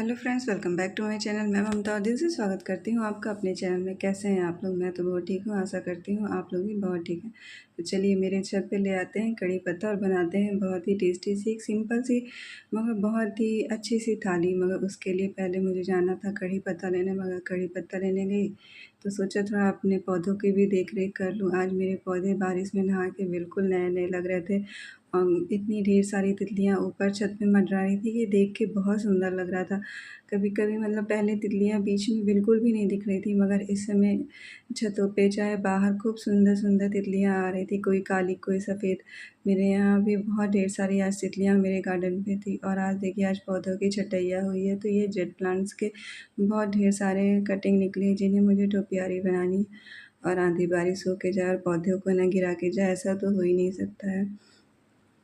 Hello friends, welcome back to my channel. मैं ममता और दिल से स्वागत करती हूँ आपका अपने चैनल में। कैसे हैं आप लोग? मैं तो बहुत ठीक हूँ। आशा करती हूँ आप लोग भी बहुत ठीक हैं। तो चलिए मेरे छत पे ले आते हैं कड़ी पत्ता और बनाते हैं बहुत ही टेस्टी सी एक सिंपल सी मगर बहुत ही अच्छी सी थाली। मगर उसके लिए पहले मुझे जाना था कड़ी पत्ता लेने। मगर कड़ी पत्ता लेने गई तो सोचा थोड़ा अपने पौधों की भी देख रेख कर लूँ। आज मेरे पौधे बारिश में नहा के बिल्कुल नए नए लग रहे थे। इतनी ढेर सारी तितलियाँ ऊपर छत पे मंडरा रही थी कि देख के बहुत सुंदर लग रहा था। कभी कभी मतलब पहले तितलियाँ बीच में बिल्कुल भी नहीं दिख रही थी, मगर इस समय छतों पे चाहे बाहर खूब सुंदर सुंदर तितलियाँ आ रही थी, कोई काली कोई सफ़ेद। मेरे यहाँ भी बहुत ढेर सारी आज तितलियाँ मेरे गार्डन पे थी। और आज देखिए आज पौधों की छटैया हुई है, तो ये जेट प्लांट्स के बहुत ढेर सारे कटिंग निकली हैं जिन्हें मुझे टोपियारी बनानी है। और आंधी बारिश हो के जाए और पौधों को न गिरा के जाए, ऐसा तो हो ही नहीं सकता है।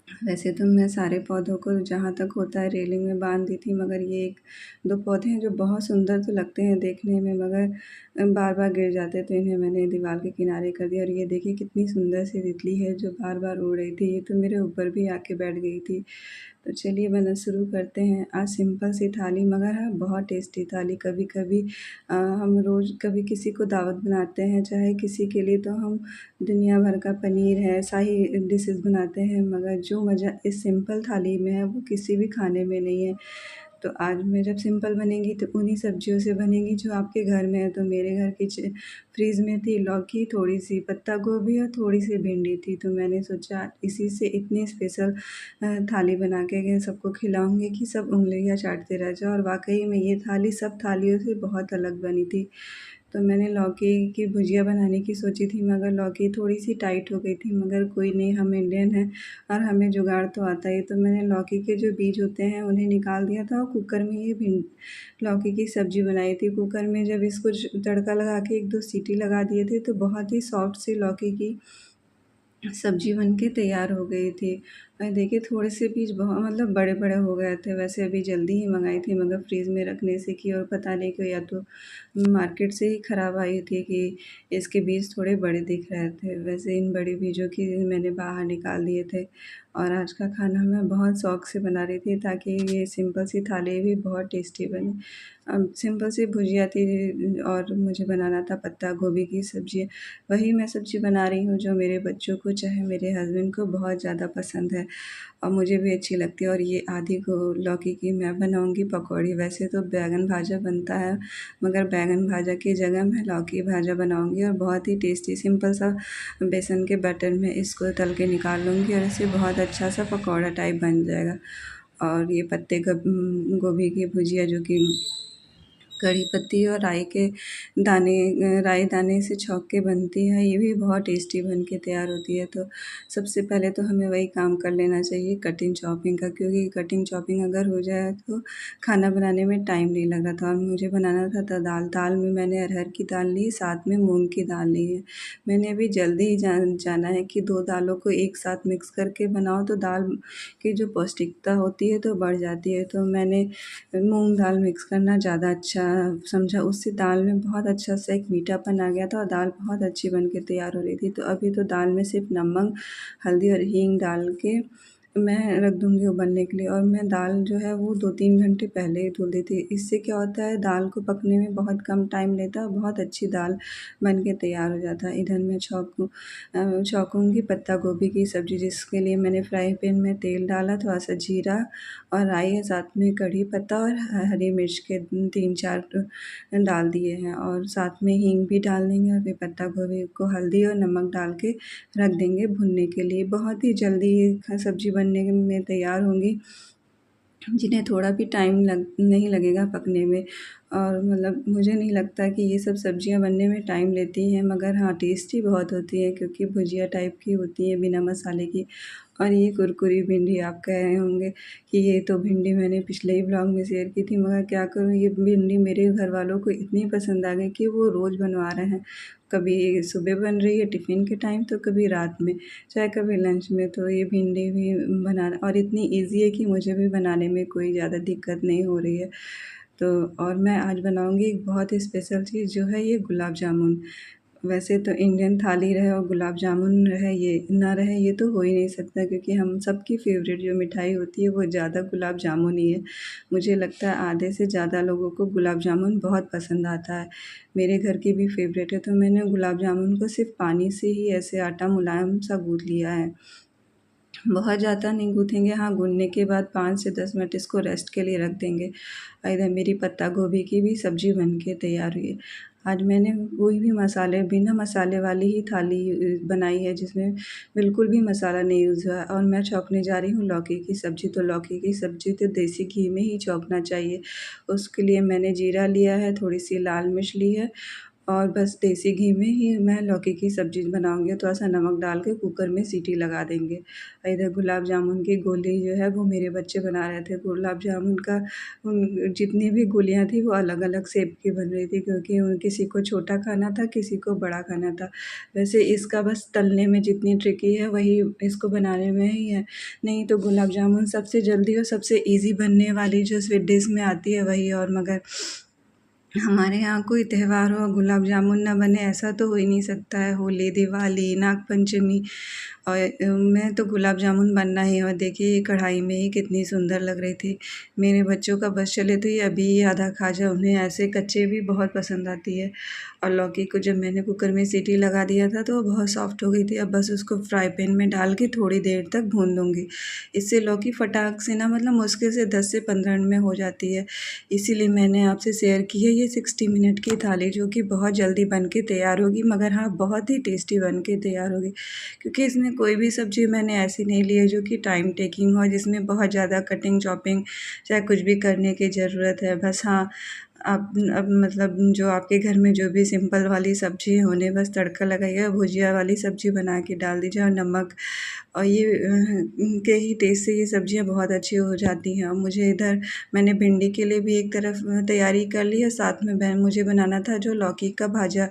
वैसे तो मैं सारे पौधों को जहाँ तक होता है रेलिंग में बांध दी थी, मगर ये एक दो पौधे हैं जो बहुत सुंदर तो लगते हैं देखने में, मगर बार बार गिर जाते, तो इन्हें मैंने दीवार के किनारे कर दिया। और ये देखिए कितनी सुंदर सी तितली है जो बार बार उड़ रही थी, ये तो मेरे ऊपर भी आके बैठ गई थी। तो चलिए बनाना शुरू करते हैं। आज सिंपल सी थाली मगर है बहुत टेस्टी थाली। कभी कभी हम रोज़ कभी किसी को दावत बनाते हैं, चाहे किसी के लिए, तो हम दुनिया भर का पनीर है, शाही डिशेज़ बनाते हैं, मगर जो मज़ा इस सिंपल थाली में है वो किसी भी खाने में नहीं है। तो आज मैं जब सिंपल बनेगी तो उन्हीं सब्जियों से बनेगी जो आपके घर में है। तो मेरे घर की फ्रीज़ में थी लौकी, थोड़ी सी पत्ता गोभी और थोड़ी सी भिंडी थी, तो मैंने सोचा इसी से इतनी स्पेशल थाली बना के सबको खिलाऊंगी कि सब उंगलियां चाटते रह जाओ। और वाकई में ये थाली सब थालियों से बहुत अलग बनी थी। तो मैंने लौकी की भुजिया बनाने की सोची थी, मगर लौकी थोड़ी सी टाइट हो गई थी। मगर कोई नहीं, हम इंडियन हैं और हमें जुगाड़ तो आता ही। तो मैंने लौकी के जो बीज होते हैं उन्हें निकाल दिया था और कुकर में ये लौकी की सब्ज़ी बनाई थी। कुकर में जब इसको तड़का लगा के एक दो सीटी लगा दिए थे तो बहुत ही सॉफ्ट सी लौकी की सब्जी बन के तैयार हो गई थी। और देखिए थोड़े से पीस बहुत मतलब बड़े-बड़े हो गए थे। वैसे अभी जल्दी ही मँगाई थी, मगर फ्रीज़ में रखने से कि और पता नहीं क्यों, या तो मार्केट से ही ख़राब आई थी कि इसके बीज थोड़े बड़े दिख रहे थे। वैसे इन बड़े बीजों की मैंने बाहर निकाल दिए थे। और आज का खाना मैं बहुत शौक से बना रही थी ताकि ये सिंपल सी थाली भी बहुत टेस्टी बने। सिंपल सी भुजिया थी और मुझे बनाना था पत्ता गोभी की सब्ज़ी। वही मैं सब्ज़ी बना रही हूँ जो मेरे बच्चों को चाहे मेरे हस्बैंड को बहुत ज़्यादा पसंद है और मुझे भी अच्छी लगती है। और ये आधी को लौकी की मैं बनाऊँगी पकौड़ी। वैसे तो बैंगन भाजा बनता है, मगर बैंगन भाजा की जगह मैं लौकी भाजा बनाऊँगी और बहुत ही टेस्टी सिंपल सा बेसन के बैटर में इसको तल के निकाल लूँगी और इससे बहुत अच्छा सा पकौड़ा टाइप बन जाएगा। और ये पत्ते गोभी की भुजिया जो कि कड़ी पत्ती और राई दाने से छौंक के बनती है, ये भी बहुत टेस्टी बन के तैयार होती है। तो सबसे पहले तो हमें वही काम कर लेना चाहिए कटिंग चॉपिंग का, क्योंकि कटिंग चॉपिंग अगर हो जाए तो खाना बनाने में टाइम नहीं लगा था। और मुझे बनाना था दाल में मैंने अरहर की दाल ली, साथ में मूँग की दाल ली है। मैंने अभी जल्दी ही जाना है कि 2 दालों को एक साथ मिक्स करके बनाओ तो दाल की जो पौष्टिकता होती है तो बढ़ जाती है। तो मैंने मूँग दाल मिक्स करना ज़्यादा अच्छा समझा, उससे दाल में बहुत अच्छा सा एक मीठापन आ गया था और दाल बहुत अच्छी बन के तैयार हो रही थी। तो अभी तो दाल में सिर्फ नमक, हल्दी और हींग डाल के मैं रख दूँगी उबलने के लिए। और मैं दाल जो है वो 2-3 घंटे पहले ही धुल दी थी। इससे क्या होता है दाल को पकने में बहुत कम टाइम लेता है और बहुत अच्छी दाल बन के तैयार हो जाता है। इधर मैं छौंकूँगी पत्ता गोभी की सब्ज़ी, जिसके लिए मैंने फ्राई पैन में तेल डाला, थोड़ा-सा जीरा और राई है, साथ में कड़ी पत्ता और हरी मिर्च के 3-4 डाल दिए हैं और साथ में हींग भी डाल देंगे और फिर पत्ता गोभी को हल्दी और नमक डाल के रख देंगे भुनने के लिए। बहुत ही जल्दी ये सब्ज़ी बनने में तैयार होंगी, जिन्हें थोड़ा भी टाइम नहीं लगेगा पकने में। और मतलब मुझे नहीं लगता कि ये सब सब्ज़ियाँ बनने में टाइम लेती हैं, मगर हाँ टेस्टी बहुत होती है क्योंकि भुजिया टाइप की होती है बिना मसाले की। और ये कुरकुरी भिंडी, आप कह रहे होंगे कि ये तो भिंडी मैंने पिछले ही ब्लॉग में शेयर की थी, मगर क्या करूँ ये भिंडी मेरे घर वालों को इतनी पसंद आ गई कि वो रोज़ बनवा रहे हैं। कभी सुबह बन रही है टिफ़िन के टाइम, तो कभी रात में, चाहे कभी लंच में। तो ये भिंडी भी बनाना और इतनी ईज़ी है कि मुझे भी बनाने में कोई ज़्यादा दिक्कत नहीं हो रही है। तो और मैं आज बनाऊँगी एक बहुत ही स्पेशल चीज़ जो है ये गुलाब जामुन। वैसे तो इंडियन थाली रहे और गुलाब जामुन रहे, ये ना रहे, ये तो हो ही नहीं सकता, क्योंकि हम सबकी फेवरेट जो मिठाई होती है वो ज़्यादा गुलाब जामुन ही है। मुझे लगता है आधे से ज़्यादा लोगों को गुलाब जामुन बहुत पसंद आता है। मेरे घर की भी फेवरेट है, तो मैंने गुलाब जामुन को सिर्फ पानी से ही ऐसे आटा मुलायम सा गूँथ लिया है। बहुत ज़्यादा नहीं गूँथेंगे, हाँ गूँथने के बाद 5 से 10 मिनट इसको रेस्ट के लिए रख देंगे। और इधर मेरी पत्ता गोभी की भी सब्ज़ी बन के तैयार हुई है। आज मैंने कोई भी मसाले, बिना मसाले वाली ही थाली बनाई है, जिसमें बिल्कुल भी मसाला नहीं यूज़ हुआ है। और मैं छौंकने जा रही हूँ लौकी की सब्ज़ी, तो लौकी की सब्ज़ी तो देसी घी में ही छौंकना चाहिए। उसके लिए मैंने जीरा लिया है, थोड़ी-सी लाल मिर्च ली है, और बस देसी घी में ही मैं लौकी की सब्ज़ी बनाऊँगी। थोड़ा-सा नमक डाल के कुकर में सीटी लगा देंगे। इधर गुलाब जामुन की गोली जो है वो मेरे बच्चे बना रहे थे। गुलाब जामुन का जितनी भी गोलियाँ थी वो अलग-अलग शेप की बन रही थी, क्योंकि किसी को छोटा खाना था, किसी को बड़ा खाना था। वैसे इसका बस तलने में जितनी ट्रिकी है वही इसको बनाने में ही है। नहीं तो गुलाब जामुन सबसे जल्दी और सबसे ईज़ी बनने वाली जो स्वीट डिश में आती है वही, और मगर हमारे यहाँ कोई त्योहार हो गुलाब जामुन ना बने ऐसा तो हो ही नहीं सकता है। होली, दिवाली, नागपंचमी, और मैं तो गुलाब जामुन बनना ही है। और देखिए ये कढ़ाई में ही कितनी सुंदर लग रही थी। मेरे बच्चों का बस चले तो ये अभी ही आधा खा जाए, उन्हें ऐसे कच्चे भी बहुत पसंद आती है। और लौकी को जब मैंने कुकर में सीटी लगा दिया था तो वो बहुत सॉफ्ट हो गई थी। अब बस उसको फ्राई पैन में डाल के थोड़ी देर तक भून दूँगी। इससे लौकी फटाक से ना, मतलब मुश्किल से 10 से 15 मिनट में हो जाती है। इसीलिए मैंने आपसे शेयर की है ये 60 मिनट की थाली, जो कि बहुत जल्दी बन के तैयार होगी, मगर हाँ बहुत ही टेस्टी बन के तैयार होगी। क्योंकि इसमें कोई भी सब्ज़ी मैंने ऐसी नहीं ली है जो कि टाइम टेकिंग हो, जिसमें बहुत ज़्यादा कटिंग चॉपिंग चाहे कुछ भी करने की ज़रूरत है। बस हाँ, आप अब मतलब जो आपके घर में जो भी सिंपल वाली सब्ज़ी है उन्हें बस तड़का लगाइए, भुजिया वाली सब्ज़ी बना के डाल दीजिए, और नमक और ये के ही टेस्ट से ये सब्ज़ियाँ बहुत अच्छी हो जाती हैं। और मुझे इधर मैंने भिंडी के लिए भी एक तरफ तैयारी कर ली है, साथ में मुझे बनाना था जो लौकी का भाजा,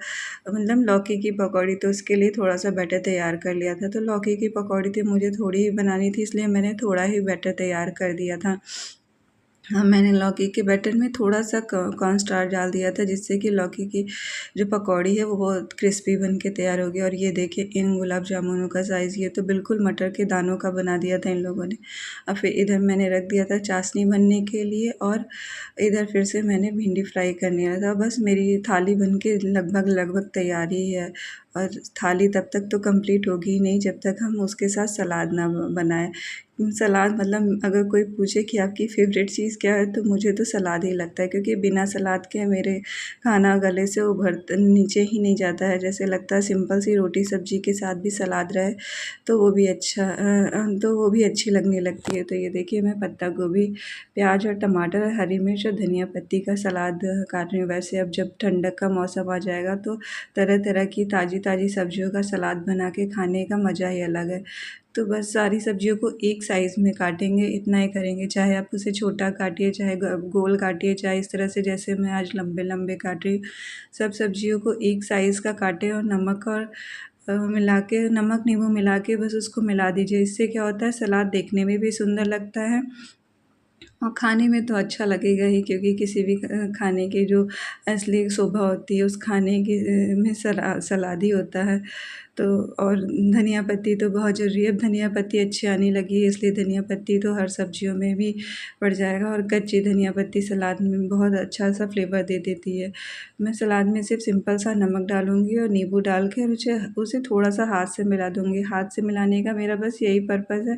मतलब लौकी की पकौड़ी, तो उसके लिए थोड़ा-सा बैटर तैयार कर लिया था। तो लौकी की पकौड़ी थी, मुझे थोड़ी ही बनानी थी, इसलिए मैंने थोड़ा ही बैटर तैयार कर दिया था। हाँ, मैंने लौकी के बैटर में थोड़ा-सा कॉर्नस्टार्च डाल दिया था, जिससे कि लौकी की जो पकौड़ी है वो बहुत क्रिस्पी बन के तैयार होगी। और ये देखिए इन गुलाब जामुनों का साइज़, ये तो बिल्कुल मटर के दानों का बना दिया था इन लोगों ने। और फिर इधर मैंने रख दिया था चाशनी बनने के लिए, और इधर फिर से मैंने भिंडी फ्राई करने रखा था। बस मेरी थाली बन के लगभग तैयार ही है। और थाली तब तक तो कंप्लीट होगी ही नहीं जब तक हम उसके साथ सलाद ना बनाएँ। सलाद, मतलब अगर कोई पूछे कि आपकी फ़ेवरेट चीज़ क्या है, तो मुझे तो सलाद ही लगता है, क्योंकि बिना सलाद के मेरे खाना गले से नीचे ही नहीं जाता है। जैसे लगता है सिंपल सी रोटी सब्ज़ी के साथ भी सलाद रहे तो वो भी तो वो भी अच्छी लगने लगती है। तो ये देखिए मैं पत्ता गोभी, प्याज और टमाटर, हरी मिर्च और धनिया पत्ती का सलाद काट रही हूँ। वैसे अब जब ठंडक का मौसम आ जाएगा तो तरह-तरह की ताज़ी-ताज़ी सब्जियों का सलाद बना के खाने का मज़ा ही अलग है। तो बस सारी सब्जियों को एक साइज़ में काटेंगे, इतना ही करेंगे। चाहे आप उसे छोटा काटिए, चाहे गोल काटिए, चाहे इस तरह से जैसे मैं आज लंबे-लंबे काट रही हूँ। सब सब्जियों को एक साइज़ का काटें, और नमक और मिला के, नमक नींबू मिला के बस उसको मिला दीजिए। इससे क्या होता है, सलाद देखने में भी सुंदर लगता है और खाने में तो अच्छा लगेगा ही, क्योंकि किसी भी खाने की जो असली शोभा होती है उस खाने की में सलाद ही होता है। तो और धनिया पत्ती तो बहुत ज़रूरी है। अब धनिया पत्ती अच्छी आने लगी है, इसलिए धनिया पत्ती तो हर सब्जियों में भी पड़ जाएगा, और कच्ची धनिया पत्ती सलाद में बहुत अच्छा सा फ्लेवर दे देती है। मैं सलाद में सिर्फ सिंपल सा नमक डालूँगी और नींबू डाल के, और उसे थोड़ा-सा हाथ से मिला दूँगी। हाथ से मिलाने का मेरा बस यही पर्पज़ है,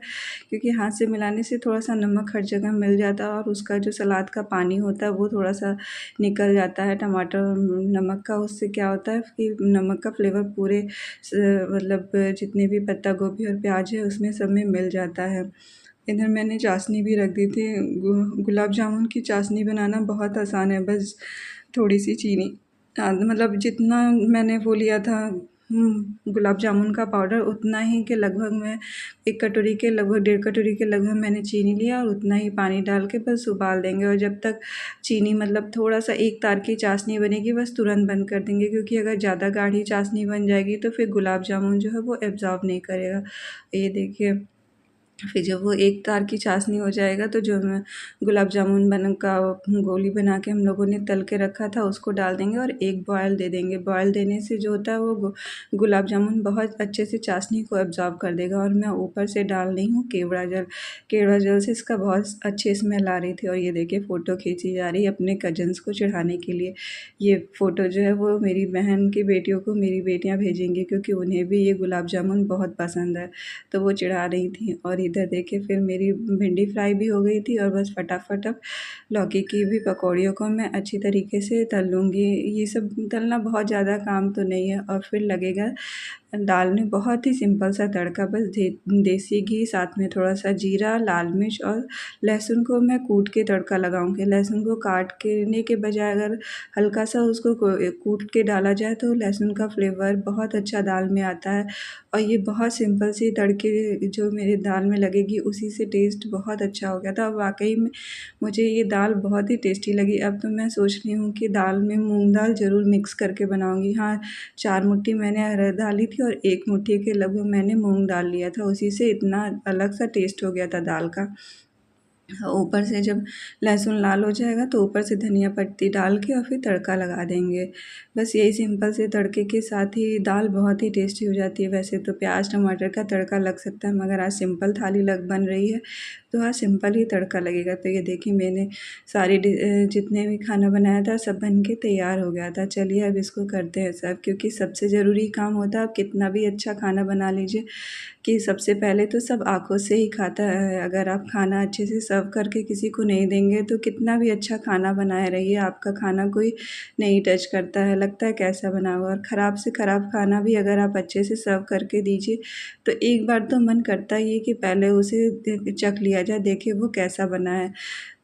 क्योंकि हाथ से मिलाने से थोड़ा-सा नमक हर जगह मिल जाता है, और उसका जो सलाद का पानी होता है वो थोड़ा-सा निकल जाता है टमाटर और नमक का। उससे क्या होता है कि नमक का फ्लेवर पूरे मतलब जितने भी पत्ता गोभी और प्याज है उसमें सब में मिल जाता है। इधर मैंने चाशनी भी रख दी थी। गुलाब जामुन की चाशनी बनाना बहुत आसान है, बस थोड़ी-सी चीनी, मतलब जितना मैंने वो लिया था गुलाब जामुन का पाउडर, उतना ही के लगभग मैं 1 कटोरी के लगभग 1.5 कटोरी के लगभग मैंने चीनी लिया, और उतना ही पानी डाल के बस उबाल देंगे। और जब तक चीनी, मतलब थोड़ा-सा एक तार की चाशनी बनेगी बस तुरंत बंद कर देंगे, क्योंकि अगर ज़्यादा गाढ़ी चाशनी बन जाएगी तो फिर गुलाब जामुन जो है वो एब्ज़ॉर्ब नहीं करेगा। ये देखिए फिर जब वो एक तार की चाशनी हो जाएगा तो जो मैं गुलाब जामुन बन का गोली बना के हम लोगों ने तल के रखा था उसको डाल देंगे और एक बॉयल दे देंगे। बॉयल देने से जो होता है वो गुलाब जामुन बहुत अच्छे से चाशनी को एब्ज़ॉर्ब कर देगा। और मैं ऊपर से डाल रही हूँ केवड़ा जल। केवड़ा जल से इसका बहुत अच्छी स्मेल आ रही थी। और ये देखिए फ़ोटो खींची जा रही है अपने कज़न्स को चढ़ाने के लिए। ये फ़ोटो जो है वो मेरी बहन की बेटियों को मेरी बेटियाँ भेजेंगी, क्योंकि उन्हें भी ये गुलाब जामुन बहुत पसंद है। तो वो चिढ़ा रही थी। और इधर देखिए फिर मेरी भिंडी फ्राई भी हो गई थी और बस फटाफट अब लौकी की भी पकौड़ियों को मैं अच्छी तरीके से तल लूँगी। ये सब तलना बहुत ज़्यादा काम तो नहीं है। और फिर लगेगा दाल में बहुत ही सिंपल सा तड़का, बस देसी घी, साथ में थोड़ा सा जीरा, लाल मिर्च और लहसुन को मैं कूट के तड़का लगाऊंगी। लहसुन को काट के के बजाय अगर हल्का सा उसको कूट के डाला जाए तो लहसुन का फ्लेवर बहुत अच्छा दाल में आता है। और ये बहुत सिंपल सी तड़के जो मेरे दाल में लगेगी उसी से टेस्ट बहुत अच्छा हो गया था। वाकई में मुझे ये दाल बहुत ही टेस्टी लगी। अब तो मैं सोच रही हूँ कि दाल में मूंग दाल ज़रूर मिक्स करके बनाऊँगी। हाँ, 4 मुट्ठी मैंने अरहर दाल ली थी और 1 मुट्ठी के लगभग मैंने मूंग दाल लिया था। उसी से इतना अलग सा टेस्ट हो गया था दाल का। ऊपर से जब लहसुन लाल हो जाएगा तो ऊपर से धनिया पत्ती डाल के और फिर तड़का लगा देंगे। बस यही सिंपल से तड़के के साथ ही दाल बहुत ही टेस्टी हो जाती है। वैसे तो प्याज टमाटर का तड़का लग सकता है, मगर आज सिंपल थाली बन रही है तो आज सिंपल ही तड़का लगेगा। तो ये देखिए मैंने जितने भी खाना बनाया था सब बन के तैयार हो गया था। चलिए अब इसको करते हैं सर्व, क्योंकि सबसे ज़रूरी काम होता है। आप कितना भी अच्छा खाना बना लीजिए कि सबसे पहले तो सब आँखों से ही खाता है। अगर आप खाना अच्छे से सर्व करके किसी को नहीं देंगे तो कितना भी अच्छा खाना बनाए रहिए, आपका खाना कोई नहीं टच करता है, लगता है कैसा बना हुआ। और ख़राब से ख़राब खाना भी अगर आप अच्छे से सर्व करके दीजिए तो एक बार तो मन करता ही है कि पहले उसे चख लिया जाए, देखें वो कैसा बना है।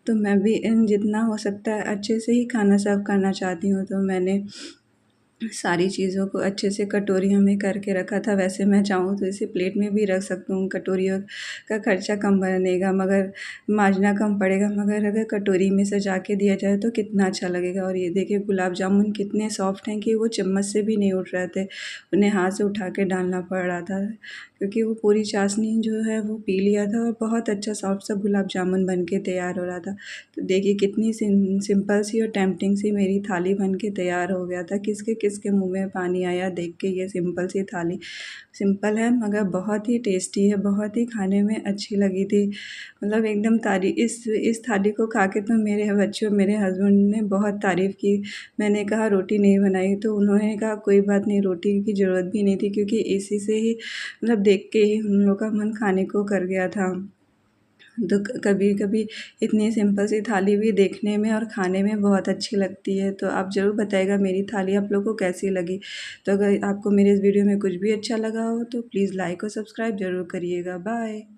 तो मैं भी जितना हो सकता है अच्छे से ही खाना सर्व करना चाहती हूँ। तो मैंने सारी चीज़ों को अच्छे से कटोरियों में करके रखा था। वैसे मैं चाहूँ तो इसे प्लेट में भी रख सकती हूँ, कटोरियों का खर्चा कम बनेगा, मगर मांजना कम पड़ेगा। मगर अगर कटोरी में सजा के दिया जाए तो कितना अच्छा लगेगा। और ये देखिए गुलाब जामुन कितने सॉफ्ट हैं कि वो चम्मच से भी नहीं उठ रहे थे, उन्हें हाथ से उठा के डालना पड़ रहा था, क्योंकि वो पूरी चाशनी जो है वो पी लिया था और बहुत अच्छा सॉफ्ट सा गुलाब जामुन बन के तैयार हो रहा था। तो देखिए कितनी सिंपल सी और टेम्पटिंग सी मेरी थाली बन के तैयार हो गया था। किसके किसके मुंह में पानी आया देख के। ये सिंपल सी थाली सिंपल है मगर बहुत ही टेस्टी है, बहुत ही खाने में अच्छी लगी थी। मतलब एकदम इस थाली को खा के तो मेरे बच्चों मेरे हस्बैंड ने बहुत तारीफ़ की। मैंने कहा रोटी नहीं बनाई तो उन्होंने कहा कोई बात नहीं, रोटी की ज़रूरत भी नहीं थी, क्योंकि इसी से ही मतलब देख के ही हम लोग का मन खाने को कर गया था। तो कभी-कभी इतनी सिंपल सी थाली भी देखने में और खाने में बहुत अच्छी लगती है। तो आप ज़रूर बताइएगा मेरी थाली आप लोगों को कैसी लगी। तो अगर आपको मेरे इस वीडियो में कुछ भी अच्छा लगा हो तो प्लीज़ लाइक और सब्सक्राइब ज़रूर करिएगा। बाय।